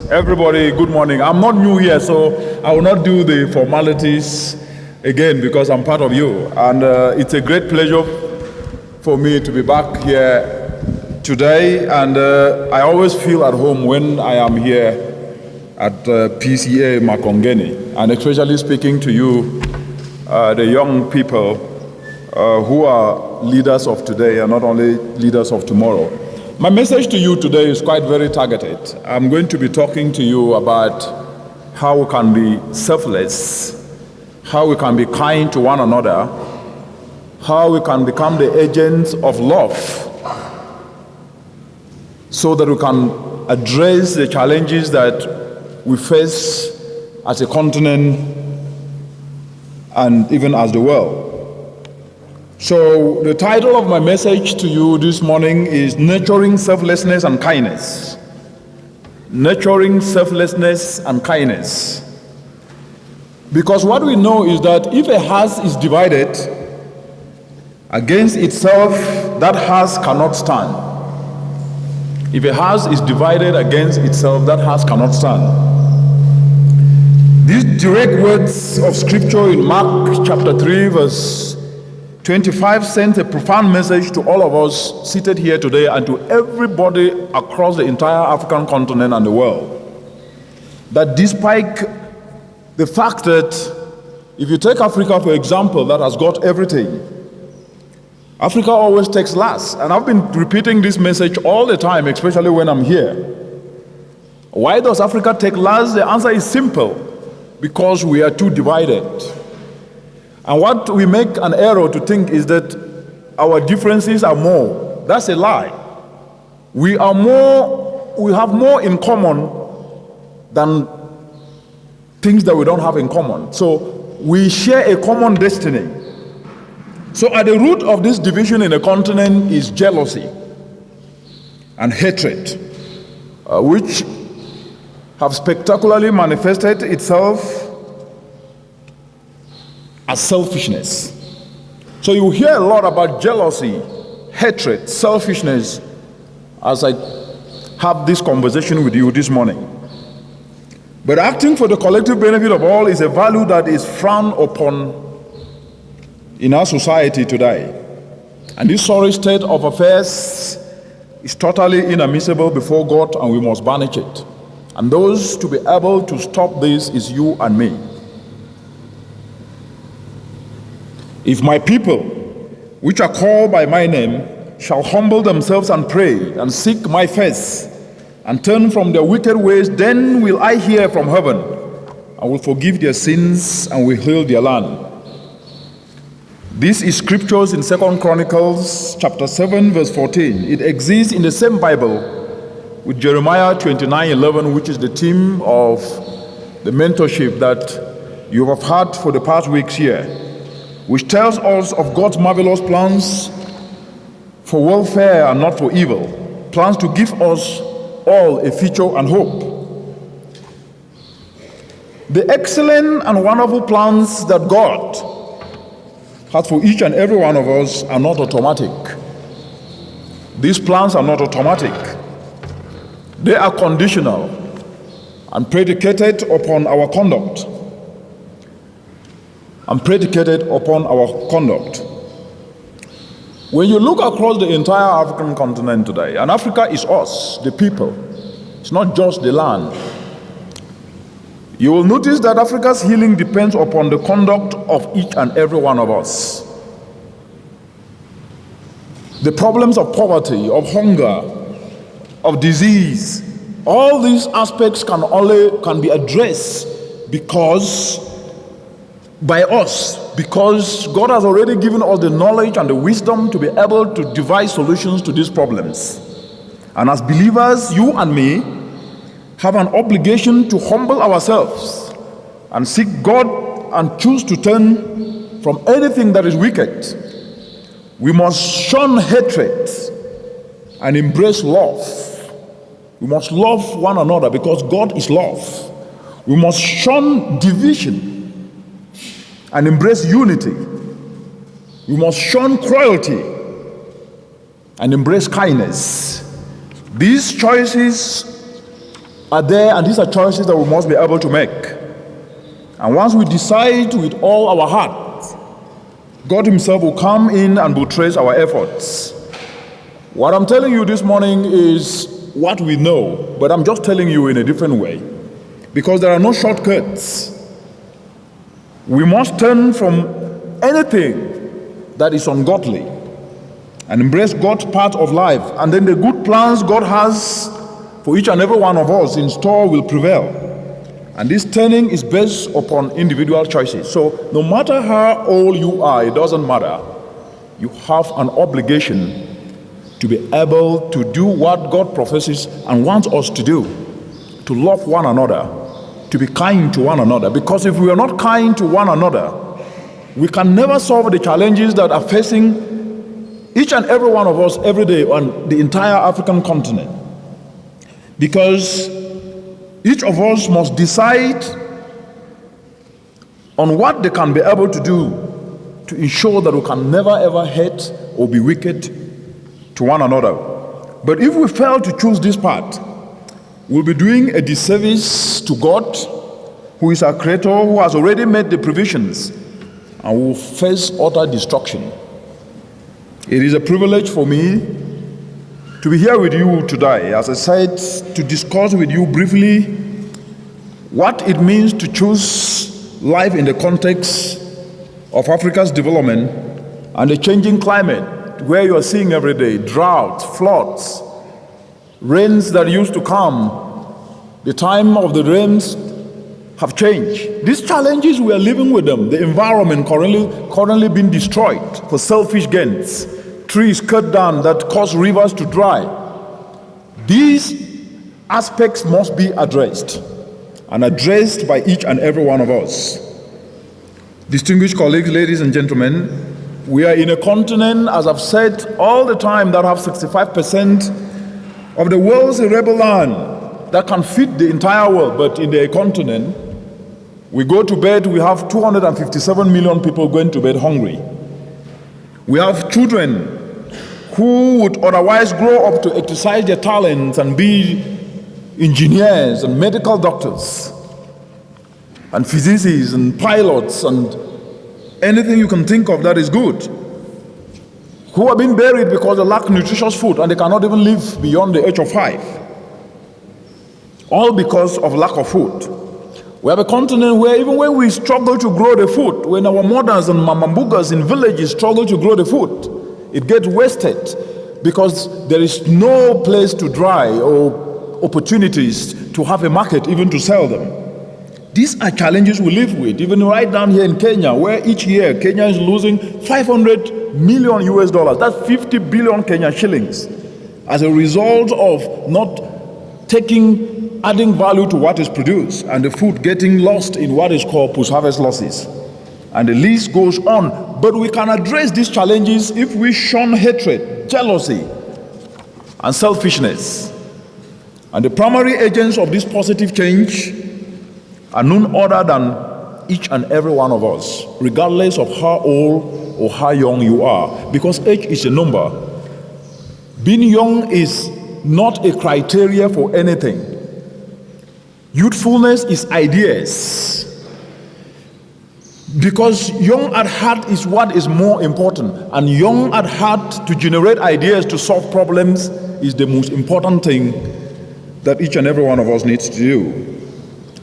Everybody, good morning. I'm not new here, so I will not do the formalities again because I'm part of you. And it's a great pleasure for me to be back here today. And I always feel at home when I am here at PCA Makongeni, and especially speaking to you, the young people who are leaders of today and not only leaders of tomorrow. My message to you today is quite very targeted. I'm going to be talking to you about how we can be selfless, how we can be kind to one another, how we can become the agents of love so that we can address the challenges that we face as a continent and even as the world. So the title of my message to you this morning is Nurturing Selflessness and Kindness. Nurturing selflessness and kindness. Because what we know is that if a house is divided against itself, that house cannot stand. If a house is divided against itself, that house cannot stand. These direct words of scripture in Mark chapter 3 verse 25 sent a profound message to all of us seated here today and to everybody across the entire African continent and the world. That despite the fact that if you take Africa, for example, that has got everything, Africa always takes last. And I've been repeating this message all the time, especially when I'm here. Why does Africa take last? The answer is simple. Because we are too divided. And what we make an error to think is that our differences are more. That's a lie. We have more in common than things that we don't have in common. So we share a common destiny. So at the root of this division in the continent is jealousy and hatred, which have spectacularly manifested itself as selfishness. So you hear a lot about jealousy, hatred, selfishness as I have this conversation with you this morning. But acting for the collective benefit of all is a value that is frowned upon in our society today. And this sorry state of affairs is totally inadmissible before God, and we must banish it. And those to be able to stop this is you and me. If my people, which are called by my name, shall humble themselves and pray and seek my face and turn from their wicked ways, then will I hear from heaven and will forgive their sins and will heal their land. This is scriptures in 2 Chronicles chapter 7 verse 14. It exists in the same Bible with Jeremiah 29:11, which is the theme of the mentorship that you have had for the past weeks here, which tells us of God's marvelous plans for welfare and not for evil, plans to give us all a future and hope. The excellent and wonderful plans that God has for each and every one of us are not automatic. These plans are not automatic. They are conditional and predicated upon our conduct. When you look across the entire African continent today, and Africa is us, the people, it's not just the land, you will notice that Africa's healing depends upon the conduct of each and every one of us. The problems of poverty, of hunger, of disease, all these aspects can be addressed by us, because God has already given us the knowledge and the wisdom to be able to devise solutions to these problems. And as believers, you and me have an obligation to humble ourselves and seek God and choose to turn from anything that is wicked. We must shun hatred and embrace love. We must love one another because God is love. We must shun division and embrace unity. We must shun cruelty and embrace kindness. These choices are there, and these are choices that we must be able to make. And once we decide with all our heart, God himself will come in and will trace our efforts. What I'm telling you this morning is what we know, but I'm just telling you in a different way, because there are no shortcuts. We must turn from anything that is ungodly and embrace God's part of life, and then the good plans God has for each and every one of us in store will prevail. And this turning is based upon individual choices. So no matter how old you are, it doesn't matter. You have an obligation to be able to do what God professes and wants us to do, to love one another, to be kind to one another. Because if we are not kind to one another, we can never solve the challenges that are facing each and every one of us every day on the entire African continent. Because each of us must decide on what they can be able to do to ensure that we can never ever hate or be wicked to one another. But if we fail to choose this path, we'll be doing a disservice to God, who is our creator, who has already made the provisions, and will face utter destruction. It is a privilege for me to be here with you today, as I said, to discuss with you briefly what it means to choose life in the context of Africa's development and the changing climate where you are seeing every day droughts, floods, rains that used to come. The time of the rains have changed. These challenges, we are living with them. The environment currently being destroyed for selfish gains. Trees cut down that cause rivers to dry. These aspects must be addressed, and addressed by each and every one of us. Distinguished colleagues, ladies and gentlemen, we are in a continent, as I've said all the time, that have 65% of the world's arable land that can feed the entire world. But in the continent, we go to bed, we have 257 million people going to bed hungry. We have children who would otherwise grow up to exercise their talents and be engineers and medical doctors and physicists and pilots and anything you can think of that is good, who are being buried because they lack nutritious food and they cannot even live beyond the age of 5. All because of lack of food. We have a continent where even when we struggle to grow the food, when our mothers and mamambugas in villages struggle to grow the food, it gets wasted because there is no place to dry or opportunities to have a market even to sell them. These are challenges we live with, even right down here in Kenya, where each year Kenya is losing 500 million US dollars. That's 50 billion Kenyan shillings as a result of not adding value to what is produced, and the food getting lost in what is called post-harvest losses. And the list goes on. But we can address these challenges if we shun hatred, jealousy, and selfishness. And the primary agents of this positive change are none other than each and every one of us, regardless of how old or how young you are, because age is a number. Being young is not a criteria for anything. Youthfulness is ideas. Because young at heart is what is more important. And young at heart to generate ideas to solve problems is the most important thing that each and every one of us needs to do.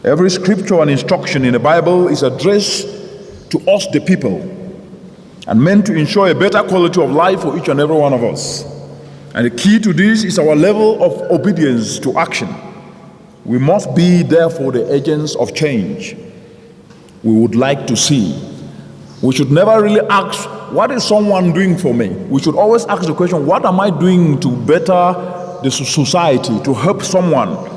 Every scripture and instruction in the Bible is addressed to us, the people, and meant to ensure a better quality of life for each and every one of us. And the key to this is our level of obedience to action. We must be, therefore, the agents of change we would like to see. We should never really ask, what is someone doing for me? We should always ask the question, what am I doing to better the society, to help someone?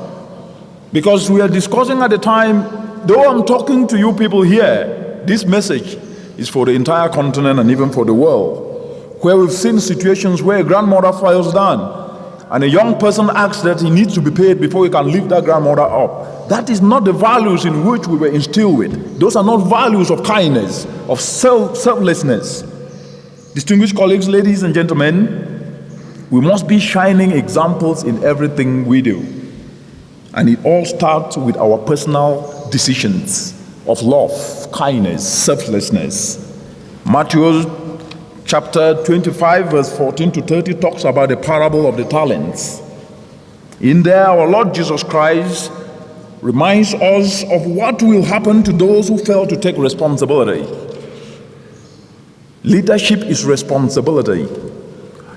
Because we are discussing at the time, though I'm talking to you people here, this message is for the entire continent and even for the world, where we've seen situations where a grandmother falls down and a young person asks that he needs to be paid before he can lift that grandmother up. That is not the values in which we were instilled with. Those are not values of kindness, of selflessness. Distinguished colleagues, ladies and gentlemen, we must be shining examples in everything we do. And it all starts with our personal decisions of love, kindness, selflessness. Matthew chapter 25, verse 14 to 30 talks about the parable of the talents. In there, our Lord Jesus Christ reminds us of what will happen to those who fail to take responsibility. Leadership is responsibility.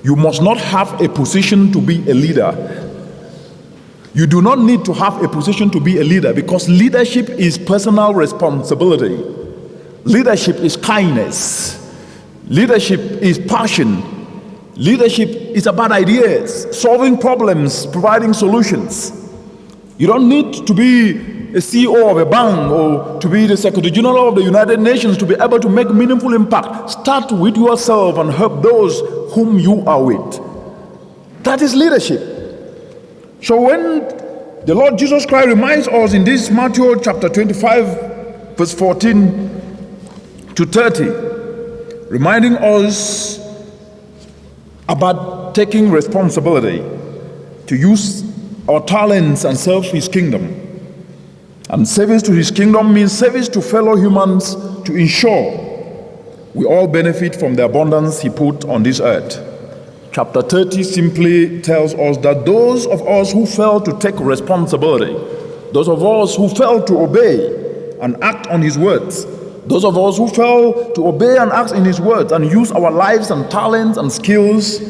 You must not have a position to be a leader. You do not need to have a position to be a leader, because leadership is personal responsibility. Leadership is kindness. Leadership is passion. Leadership is about ideas, solving problems, providing solutions. You don't need to be a CEO of a bank or to be the Secretary General of the United Nations to be able to make meaningful impact. Start with yourself and help those whom you are with. That is leadership. So when the Lord Jesus Christ reminds us in this Matthew chapter 25, verse 14 to 30, reminding us about taking responsibility to use our talents and serve His kingdom. And service to His kingdom means service to fellow humans to ensure we all benefit from the abundance He put on this earth. Chapter 30 simply tells us that those of us who fail to take responsibility, those of us who fail to obey and act on His words, those of us who fail to obey and act in His words and use our lives and talents and skills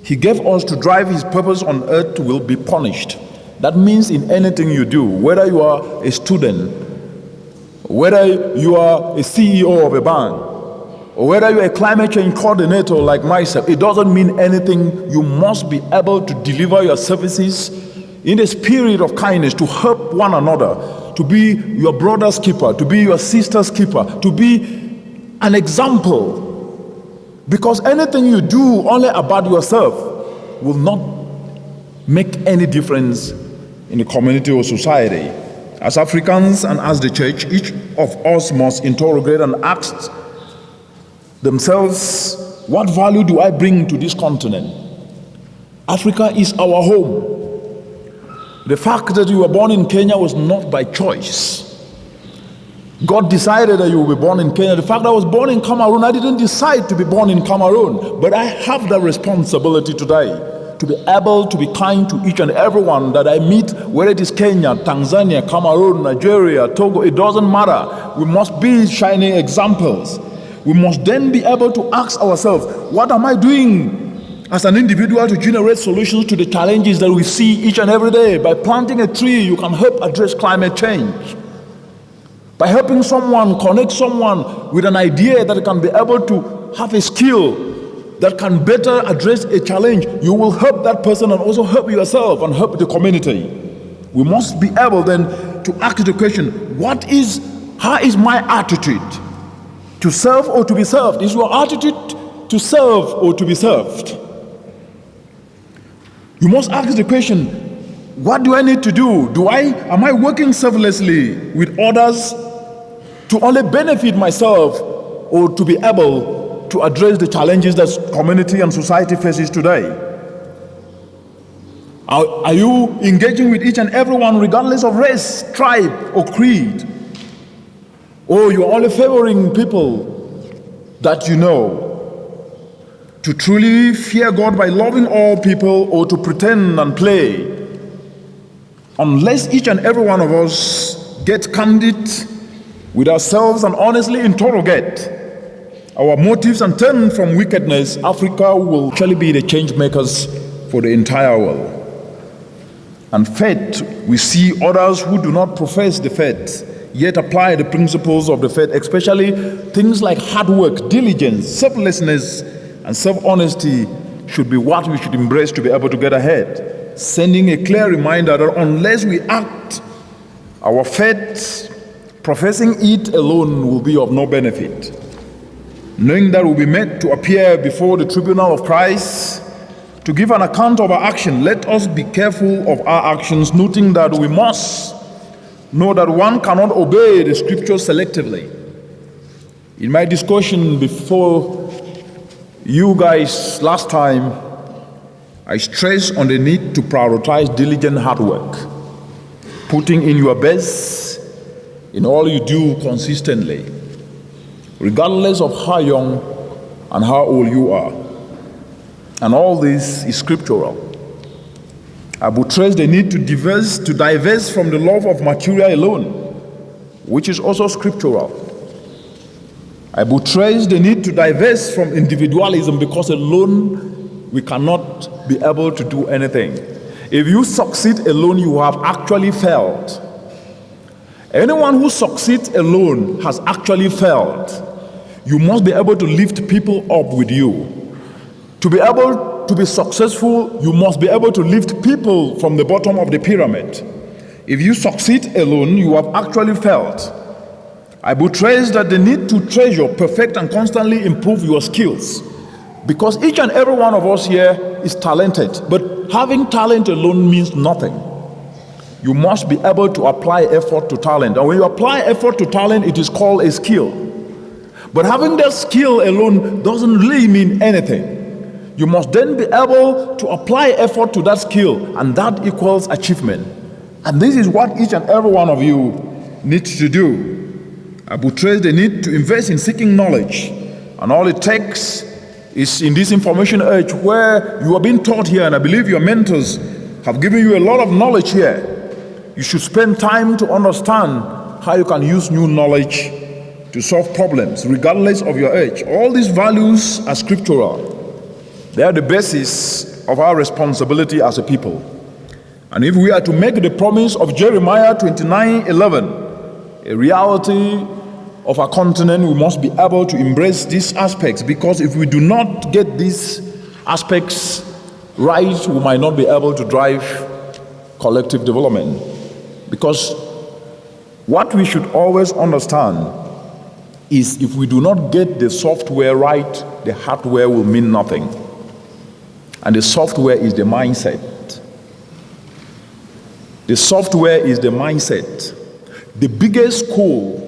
He gave us to drive His purpose on earth will be punished. That means in anything you do, whether you are a student, whether you are a CEO of a bank, or whether you're a climate change coordinator like myself, it doesn't mean anything. You must be able to deliver your services in the spirit of kindness, to help one another, to be your brother's keeper, to be your sister's keeper, to be an example. Because anything you do only about yourself will not make any difference in the community or society. As Africans and as the church, each of us must interrogate and ask themselves, what value do I bring to this continent? Africa is our home. The fact that you were born in Kenya was not by choice. God decided that you will be born in Kenya. The fact that I was born in Cameroon, I didn't decide to be born in Cameroon, but I have the responsibility today to be able to be kind to each and everyone that I meet, whether it is Kenya, Tanzania, Cameroon, Nigeria, Togo, it doesn't matter. We must be shining examples. We must then be able to ask ourselves, what am I doing as an individual to generate solutions to the challenges that we see each and every day? By planting a tree, you can help address climate change. By helping someone, connect someone with an idea that can be able to have a skill that can better address a challenge, you will help that person and also help yourself and help the community. We must be able then to ask the question, how is my attitude? To serve or to be served? Is your attitude to serve or to be served? You must ask the question, what do I need to do? Am I working selflessly with others to only benefit myself, or to be able to address the challenges that community and society faces today? Are you engaging with each and everyone regardless of race, tribe, or creed? Or you're only favoring people that you know? To truly fear God by loving all people, or to pretend and play? Unless each and every one of us get candid with ourselves and honestly interrogate our motives and turn from wickedness, Africa will surely be the change makers for the entire world. And faith, we see others who do not profess the faith yet apply the principles of the faith, especially things like hard work, diligence, selflessness, and self-honesty should be what we should embrace to be able to get ahead. Sending a clear reminder that unless we act, our faith, professing it alone, will be of no benefit. Knowing that we'll be made to appear before the tribunal of Christ to give an account of our action, let us be careful of our actions, noting that we must know that one cannot obey the scriptures selectively. In my discussion before you guys last time, I stressed on the need to prioritize diligent hard work. putting in your best in all you do consistently, regardless of how young and how old you are. And all this is scriptural. I buttress the need to divest from the love of material alone, which is also scriptural. I buttress the need to divest from individualism, because alone we cannot be able to do anything. If you succeed alone, you have actually failed. Anyone who succeeds alone has actually failed. You must be able to lift people up with you. To be able to be successful, you must be able to lift people from the bottom of the pyramid. If you succeed alone, you have actually failed. I buttress that the need to treasure, perfect, and constantly improve your skills. Because each and every one of us here is talented, but having talent alone means nothing. You must be able to apply effort to talent. And when you apply effort to talent, it is called a skill. But having that skill alone doesn't really mean anything. You must then be able to apply effort to that skill, and that equals achievement. And this is what each and every one of you needs to do. I buttress the need to invest in seeking knowledge. And all it takes is in this information age where you are being taught here, and I believe your mentors have given you a lot of knowledge here. You should spend time to understand how you can use new knowledge to solve problems, regardless of your age. All these values are scriptural. They are the basis of our responsibility as a people. And if we are to make the promise of Jeremiah 29:11 a reality of our continent, we must be able to embrace these aspects, because if we do not get these aspects right, we might not be able to drive collective development. Because what we should always understand is, if we do not get the software right, the hardware will mean nothing. And the software is the mindset. The software is the mindset. The biggest school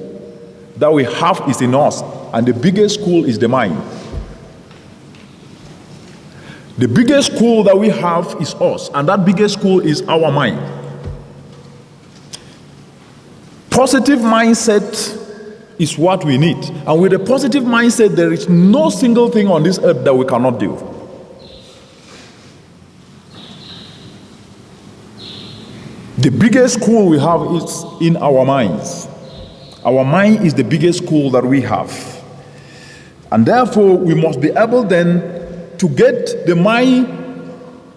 that we have is in us, and the biggest school is the mind. The biggest school that we have is us, and that biggest school is our mind. Positive mindset is what we need. And with a positive mindset, there is no single thing on this earth that we cannot do. The biggest school we have is in our minds. Our mind is the biggest school that we have. And therefore, we must be able then to get the mind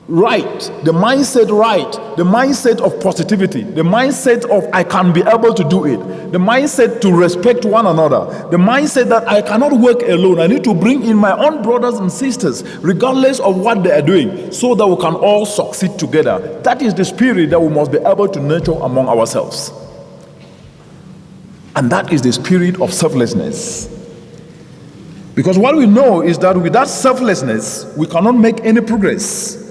right, the mindset right, the mindset of positivity, the mindset of I can be able to do it, the mindset to respect one another, the mindset that I cannot work alone. I need to bring in my own brothers and sisters, regardless of what they are doing, so that we can all succeed together. That is the spirit that we must be able to nurture among ourselves. And that is the spirit of selflessness. Because what we know is that without selflessness, we cannot make any progress.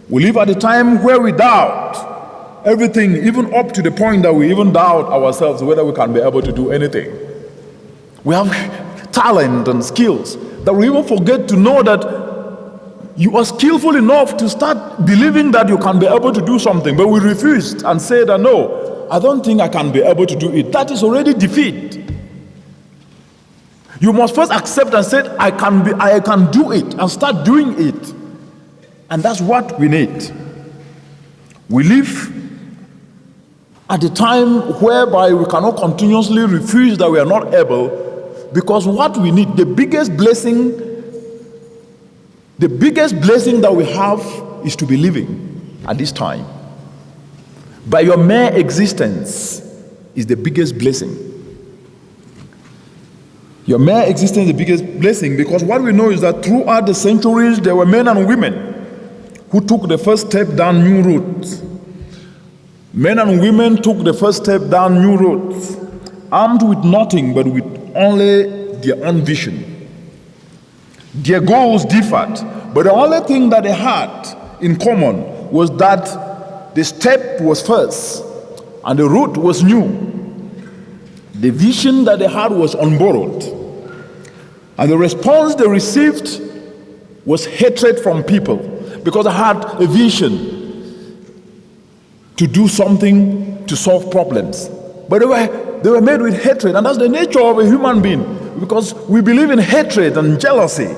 We live at a time where we doubt everything, even up to the point that we even doubt ourselves whether we can be able to do anything. We have talent and skills that we even forget to know that you are skillful enough to start believing that you can be able to do something, but we refuse and say that no, I don't think I can be able to do it. That is already defeat. You must first accept and say, I can do it, and start doing it. And that's what we need. We live at a time whereby we cannot continuously refuse that we are not able, because what we need, the biggest blessing that we have is to be living at this time. By your mere existence is the biggest blessing. Your mere existence is the biggest blessing, because what we know is that throughout the centuries there were men and women who took the first step down new roads. Men and women took the first step down new roads, armed with nothing but with only their own vision. Their goals differed, but the only thing that they had in common was that the step was first and the route was new. The vision that they had was unborrowed, and the response they received was hatred from people, because I had a vision. to do something to solve problems. But they were made with hatred, and that's the nature of a human being, because we believe in hatred and jealousy.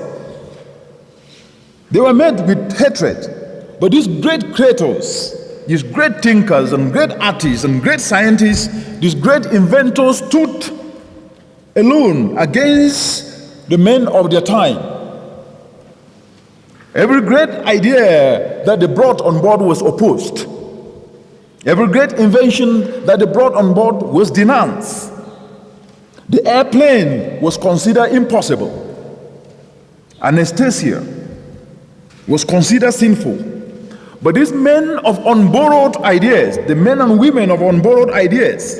They were made with hatred. But these great creators, these great thinkers and great artists and great scientists, these great inventors stood alone against the men of their time. Every great idea that they brought on board was opposed. Every great invention that they brought on board was denounced. The airplane was considered impossible. Anesthesia was considered sinful. But these men of unborrowed ideas, the men and women of unborrowed ideas,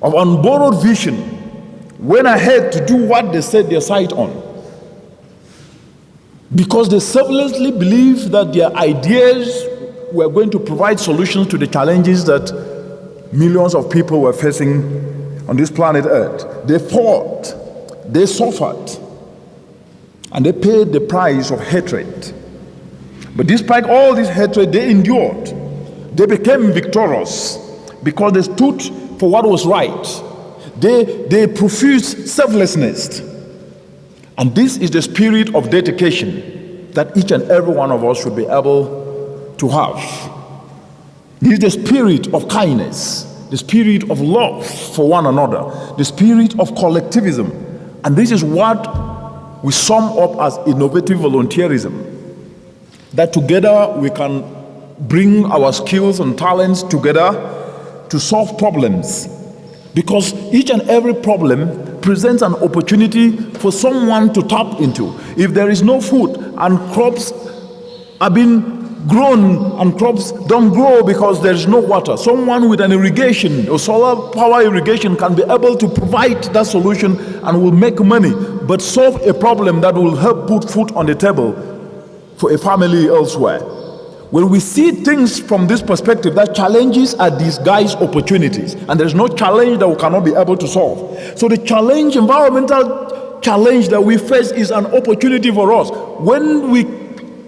of unborrowed vision, went ahead to do what they set their sight on. Because they selflessly believed that their ideas were going to provide solutions to the challenges that millions of people were facing on this planet Earth. They fought, they suffered, and they paid the price of hatred. But despite all this hatred, they endured. They became victorious because they stood for what was right. They profused selflessness. And this is the spirit of dedication that each and every one of us should be able to have. This is the spirit of kindness, the spirit of love for one another, the spirit of collectivism. And this is what we sum up as innovative volunteerism. That together we can bring our skills and talents together to solve problems. Because each and every problem presents an opportunity for someone to tap into. If there is no food and crops are being grown and crops don't grow because there is no water, someone with an irrigation or solar power irrigation can be able to provide that solution and will make money, but solve a problem that will help put food on the table for a family elsewhere. When we see things from this perspective, that challenges are disguised opportunities, and there's no challenge that we cannot be able to solve. So the challenge, environmental challenge that we face, is an opportunity for us. When we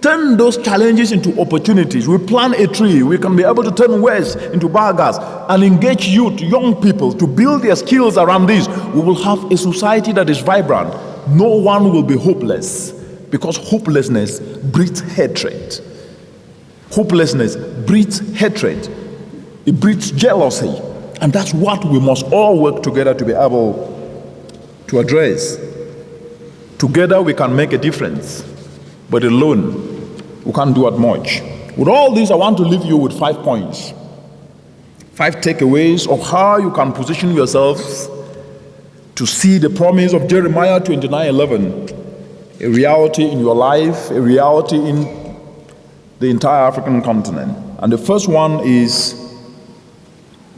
turn those challenges into opportunities, we plant a tree, we can be able to turn waste into biogas and engage youth, young people to build their skills around this. We will have a society that is vibrant. No one will be hopeless, because hopelessness breeds hatred. Hopelessness breeds hatred. It breeds jealousy. And that's what we must all work together to be able to address. Together we can make a difference, but alone we can't do it much. With all this, I want to leave you with 5 points. 5 takeaways of how you can position yourselves to see the promise of Jeremiah 29:11, a reality in your life, a reality in the entire African continent. And the first one is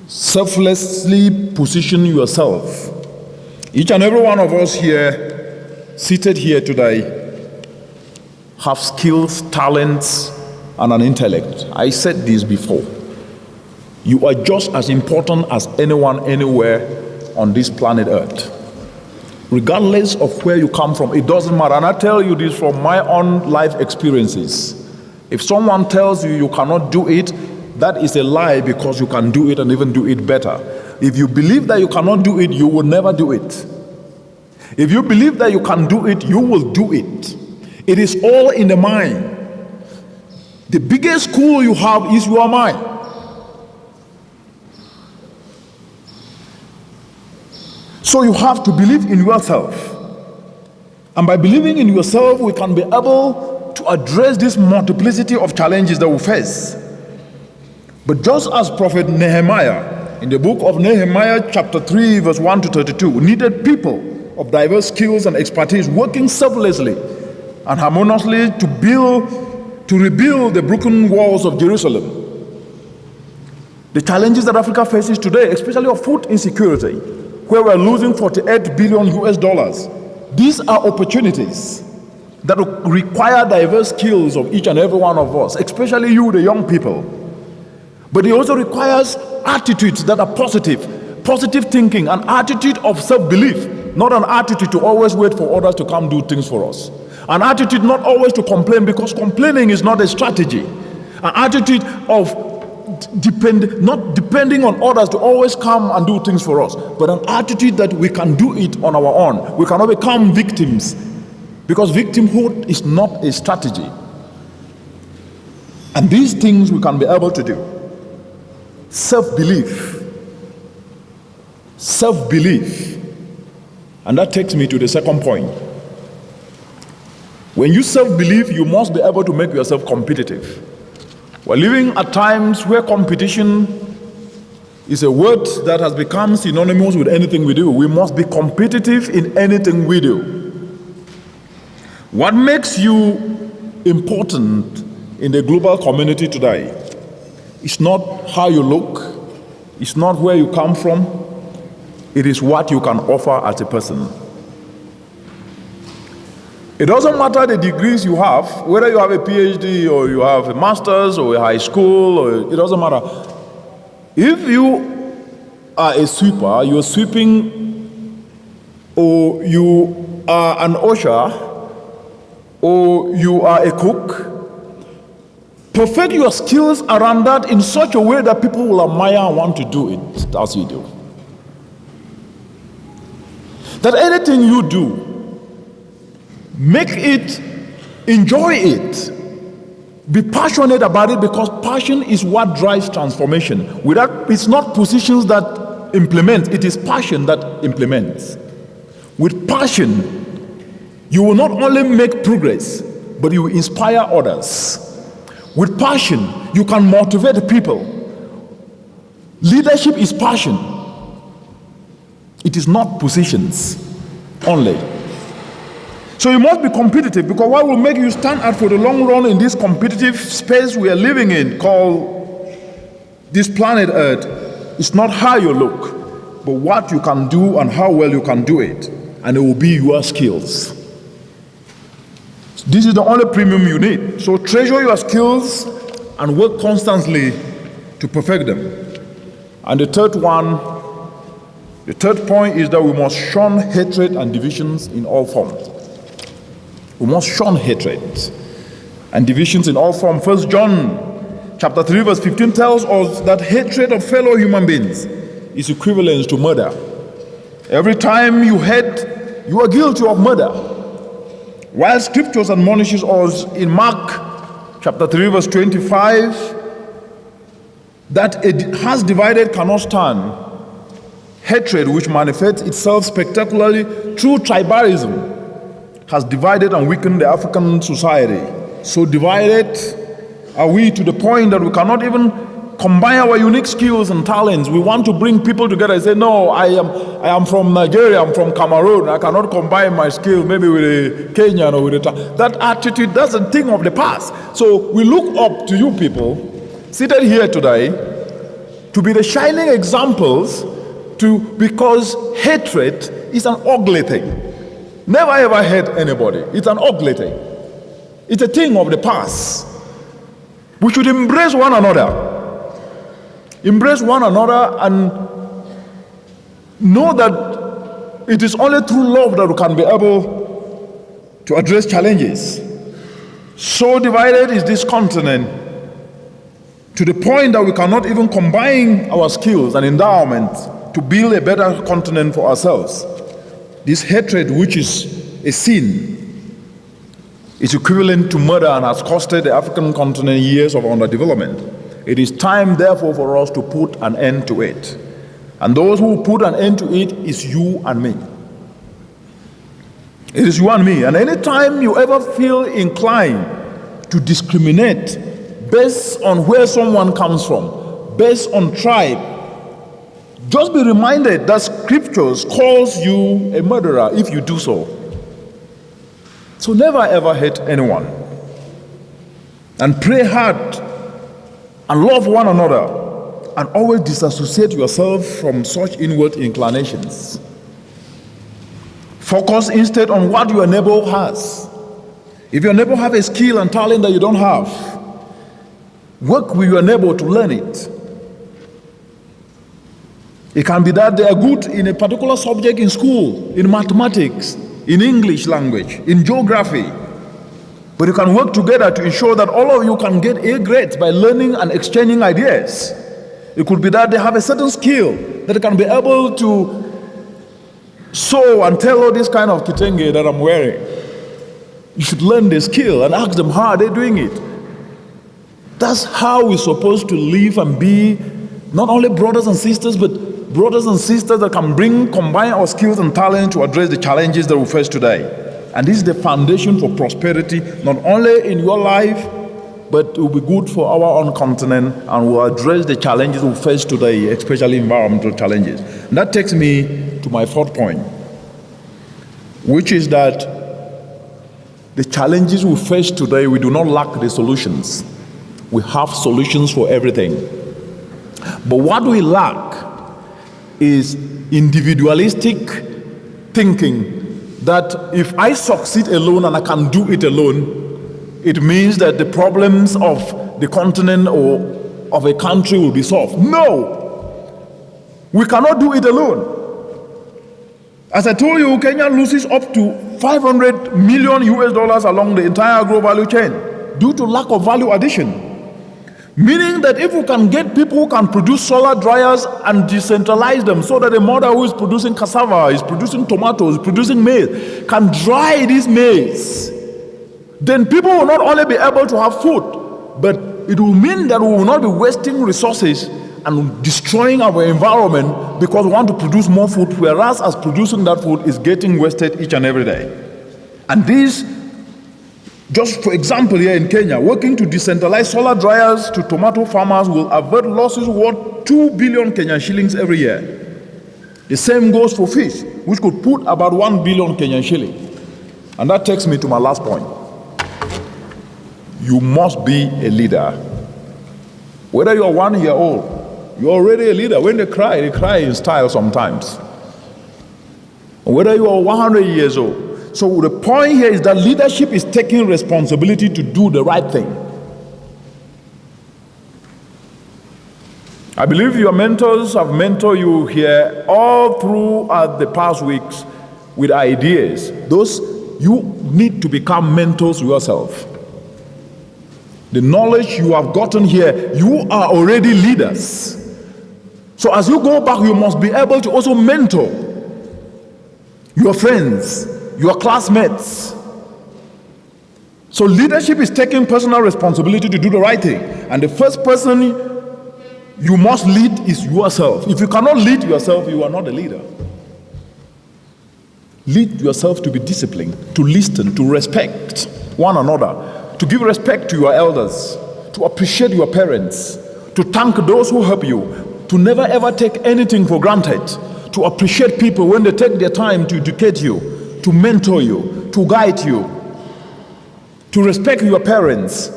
selflessly position yourself. Each and every one of us here, seated here today, have skills, talents, and an intellect. I said this before. You are just as important as anyone anywhere on this planet Earth. Regardless of where you come from, it doesn't matter. And I tell you this from my own life experiences. If someone tells you you cannot do it, that is a lie, because you can do it and even do it better. If you believe that you cannot do it, you will never do it. If you believe that you can do it, you will do it. It is all in the mind. The biggest school you have is your mind. So you have to believe in yourself. And by believing in yourself, we can be able to address this multiplicity of challenges that we face. But just as Prophet Nehemiah, in the book of Nehemiah chapter 3 verse 1 to 32, needed people of diverse skills and expertise working selflessly and harmoniously to rebuild the broken walls of Jerusalem. The challenges that Africa faces today, especially of food insecurity, where we're losing 48 billion US dollars, these are opportunities that require diverse skills of each and every one of us, especially you, the young people. But it also requires attitudes that are positive thinking, an attitude of self-belief, not an attitude to always wait for others to come do things for us. An attitude not always to complain, because complaining is not a strategy. An attitude of not depending on others to always come and do things for us, but an attitude that we can do it on our own. We cannot become victims, because victimhood is not a strategy. And these things we can be able to do. Self-belief. Self-belief. And that takes me to the second point. When you self-believe, you must be able to make yourself competitive. We're living at times where competition is a word that has become synonymous with anything we do. We must be competitive in anything we do. What makes you important in the global community today? It's not how you look, it's not where you come from, it is what you can offer as a person. It doesn't matter the degrees you have, whether you have a PhD or you have a master's or a high school, or it doesn't matter. If you are a sweeper, you're sweeping, or you are an usher, or you are a cook, perfect your skills around that in such a way that people will admire and want to do it as you do. That anything you do, make it, enjoy it, be passionate about it, because passion is what drives transformation. It's not positions that implement, it is passion that implements. With passion, you will not only make progress, but you will inspire others. With passion, you can motivate people. Leadership is passion. It is not positions only. So you must be competitive, because what will make you stand out for the long run in this competitive space we are living in, called this planet Earth, is not how you look, but what you can do and how well you can do it. And it will be your skills. This is the only premium you need. So treasure your skills and work constantly to perfect them. And the third point is that we must shun hatred and divisions in all forms. We must shun hatred and divisions in all forms. 1 John chapter 3 verse 15 tells us that hatred of fellow human beings is equivalent to murder. Every time you hate, you are guilty of murder. While scriptures admonishes us in Mark chapter 3 verse 25 that a house divided cannot stand, hatred, which manifests itself spectacularly through tribalism, has divided and weakened the African society. So divided are we to the point that we cannot even combine our unique skills and talents. We want to bring people together and say, no, I am from Nigeria, I'm from Cameroon, I cannot combine my skills maybe with a Kenyan or with a... That attitude, that's a thing of the past. So we look up to you people seated here today to be the shining examples, because hatred is an ugly thing. Never ever hate anybody. It's an ugly thing. It's a thing of the past. We should embrace one another. Embrace one another and know that it is only through love that we can be able to address challenges. So divided is this continent, to the point that we cannot even combine our skills and endowments to build a better continent for ourselves. This hatred, which is a sin, is equivalent to murder and has costed the African continent years of underdevelopment. It is time, therefore, for us to put an end to it. And those who put an end to it is you and me. It is you and me. And anytime you ever feel inclined to discriminate based on where someone comes from, based on tribe, just be reminded that scriptures calls you a murderer if you do so. So never ever hate anyone. And pray hard and love one another, and always disassociate yourself from such inward inclinations. Focus instead on what your neighbor has. If your neighbor has a skill and talent that you don't have, work with your neighbor to learn it. It can be that they are good in a particular subject in school, in mathematics, in English language, in geography. But you can work together to ensure that all of you can get A grades by learning and exchanging ideas. It could be that they have a certain skill that they can be able to sew and tailor this kind of kitenge that I'm wearing. You should learn the skill and ask them how are they doing it. That's how we're supposed to live and be, not only brothers and sisters, but brothers and sisters that can combine our skills and talent to address the challenges that we face today. And this is the foundation for prosperity, not only in your life, but it will be good for our own continent and will address the challenges we face today, especially environmental challenges. And that takes me to my fourth point, which is that the challenges we face today, we do not lack the solutions. We have solutions for everything. But what we lack is individualistic thinking that if I succeed alone and I can do it alone, it means that the problems of the continent or of a country will be solved. No! We cannot do it alone. As I told you, Kenya loses up to 500 million US dollars along the entire agro value chain due to lack of value addition. Meaning that if we can get people who can produce solar dryers and decentralize them so that a mother who is producing cassava, is producing tomatoes, is producing maize, can dry this maize, then people will not only be able to have food, but it will mean that we will not be wasting resources and destroying our environment because we want to produce more food, whereas as producing that food is getting wasted each and every day. And this, just for example, here in Kenya, working to decentralize solar dryers to tomato farmers will avert losses worth 2 billion Kenyan shillings every year. The same goes for fish, which could put about 1 billion Kenyan shillings. And that takes me to my last point. You must be a leader. Whether you're 1 year old, you're already a leader. When they cry in style sometimes. Whether you are 100 years old. So the point here is that leadership is taking responsibility to do the right thing. I believe your mentors have mentored you here all throughout the past weeks with ideas. Those you need to become mentors yourself. The knowledge you have gotten here, you are already leaders. So as you go back, you must be able to also mentor your friends, your classmates. So leadership is taking personal responsibility to do the right thing. And the first person you must lead is yourself. If you cannot lead yourself, you are not a leader. Lead yourself to be disciplined, to listen, to respect one another, to give respect to your elders, to appreciate your parents, to thank those who help you, to never ever take anything for granted, to appreciate people when they take their time to educate you, to mentor you, to guide you, to respect your parents.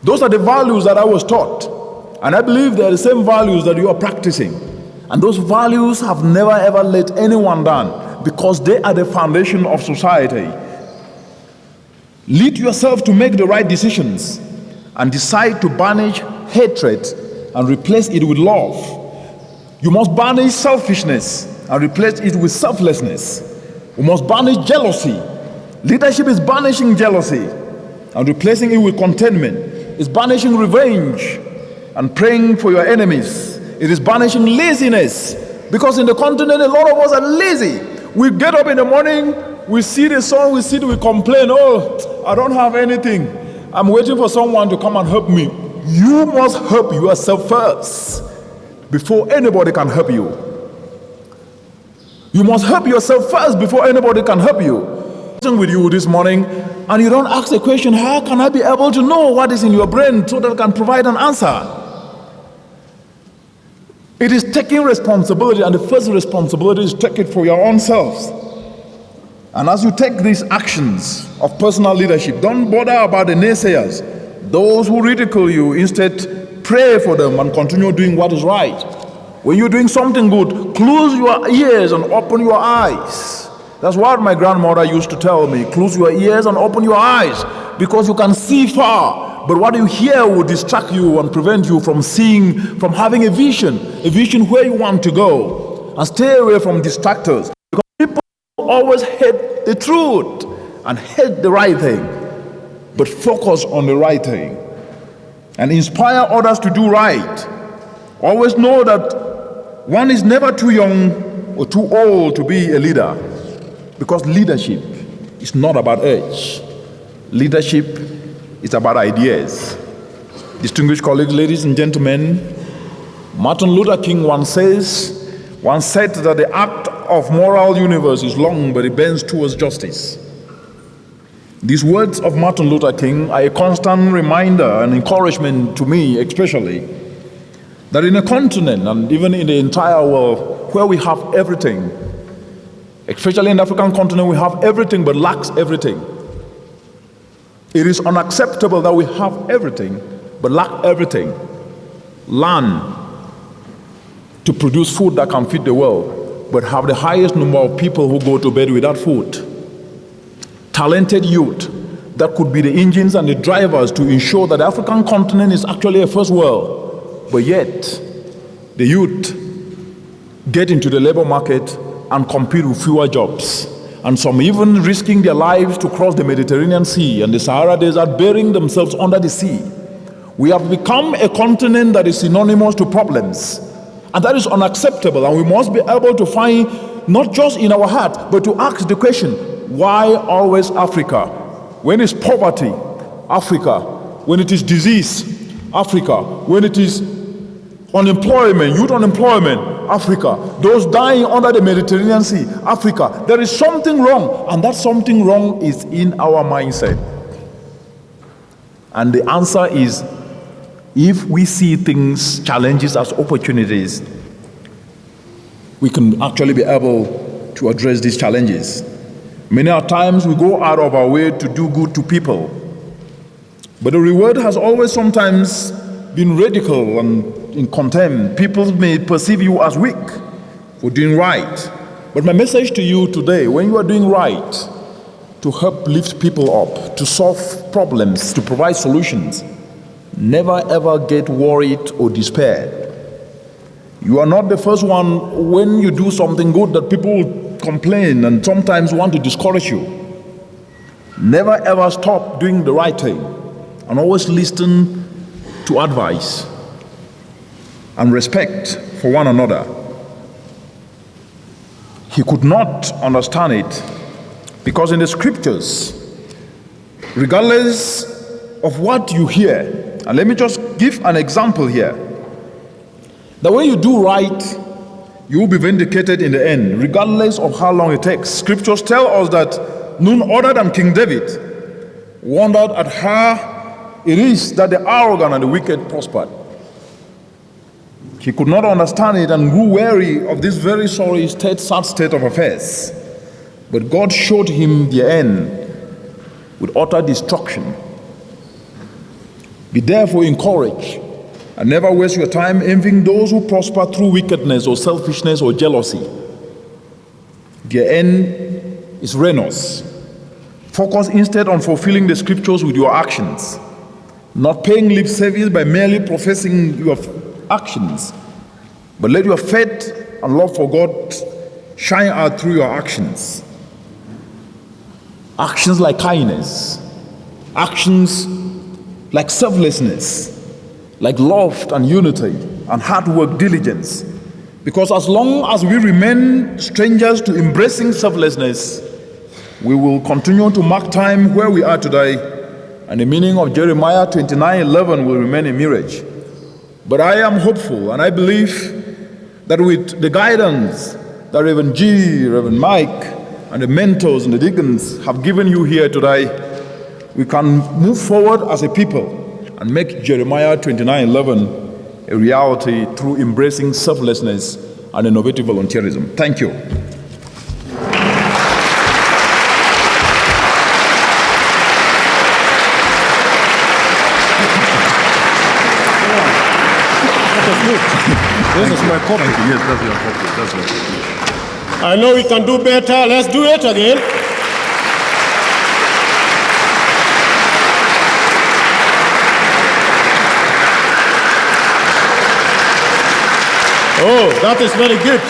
Those are the values that I was taught. And I believe they are the same values that you are practicing. And those values have never ever let anyone down because they are the foundation of society. Lead yourself to make the right decisions and decide to banish hatred and replace it with love. You must banish selfishness and replace it with selflessness. We must banish jealousy. Leadership is banishing jealousy and replacing it with contentment. It's banishing revenge and praying for your enemies. It is banishing laziness because in the continent a lot of us are lazy. We get up in the morning, we see the sun, we sit, we complain, oh, I don't have anything. I'm waiting for someone to come and help me. You must help yourself first before anybody can help you. You must help yourself first before anybody can help you. I'm with you this morning, and you don't ask the question, how can I be able to know what is in your brain so that I can provide an answer? It is taking responsibility, and the first responsibility is take it for your own selves. And as you take these actions of personal leadership, don't bother about the naysayers, those who ridicule you. Instead, pray for them and continue doing what is right. When you're doing something good, close your ears and open your eyes. That's what my grandmother used to tell me. Close your ears and open your eyes because you can see far. But what you hear will distract you and prevent you from seeing, from having a vision where you want to go. And stay away from distractors. Because people always hate the truth and hate the right thing. but focus on the right thing and inspire others to do right. Always know that one is never too young or too old to be a leader, because leadership is not about age. Leadership is about ideas. Distinguished colleagues, ladies and gentlemen, Martin Luther King once said that the arc of moral universe is long, but it bends towards justice. These words of Martin Luther King are a constant reminder and encouragement to me, especially, that in a continent and even in the entire world where we have everything, especially in the African continent, we have everything but lacks everything. It is unacceptable that we have everything but lack everything. Land to produce food that can feed the world, but have the highest number of people who go to bed without food. Talented youth that could be the engines and the drivers to ensure that the African continent is actually a first world. But yet, the youth get into the labor market and compete with fewer jobs. And some even risking their lives to cross the Mediterranean Sea and the Sahara Desert, burying themselves under the sea. We have become a continent that is synonymous to problems. And that is unacceptable. And we must be able to find, not just in our heart, but to ask the question, why always Africa? When it's poverty, Africa. When it is disease, Africa. When it is unemployment, youth unemployment, Africa. Those dying under the Mediterranean Sea, Africa. There is something wrong, and that something wrong is in our mindset. And the answer is, if we see things, challenges as opportunities, we can actually be able to address these challenges. Many times we go out of our way to do good to people, but the reward has always sometimes been radical and in contempt. People may perceive you as weak for doing right. But my message to you today, when you are doing right, to help lift people up, to solve problems, to provide solutions, never ever get worried or despair. You are not the first one when you do something good that people complain and sometimes want to discourage you. Never ever stop doing the right thing, and always listen to advice and respect for one another. He could not understand it because in the scriptures, regardless of what you hear, and let me just give an example here, that when you do right, you will be vindicated in the end, regardless of how long it takes. Scriptures tell us that none other than King David wondered at how it is that the arrogant and the wicked prospered. He could not understand it and grew weary of this very sorry sad state of affairs. But God showed him the end with utter destruction. Be therefore encouraged and never waste your time envying those who prosper through wickedness or selfishness or jealousy. Their end is ruinous. Focus instead on fulfilling the scriptures with your actions, not paying lip service by merely professing your actions, but let your faith and love for God shine out through your actions. Actions like kindness, actions like selflessness, like love and unity and hard work, diligence. Because as long as we remain strangers to embracing selflessness, we will continue to mark time where we are today, and the meaning of Jeremiah 29:11 will remain a mirage. But I am hopeful, and I believe that with the guidance that Reverend G, Reverend Mike, and the mentors and the deacons have given you here today, we can move forward as a people and make Jeremiah 29:11 a reality through embracing selflessness and innovative volunteerism. Thank you. This is my copy. Yes, that's your copy. That's your copy. I know we can do better. Let's do it again. Oh, that is very good.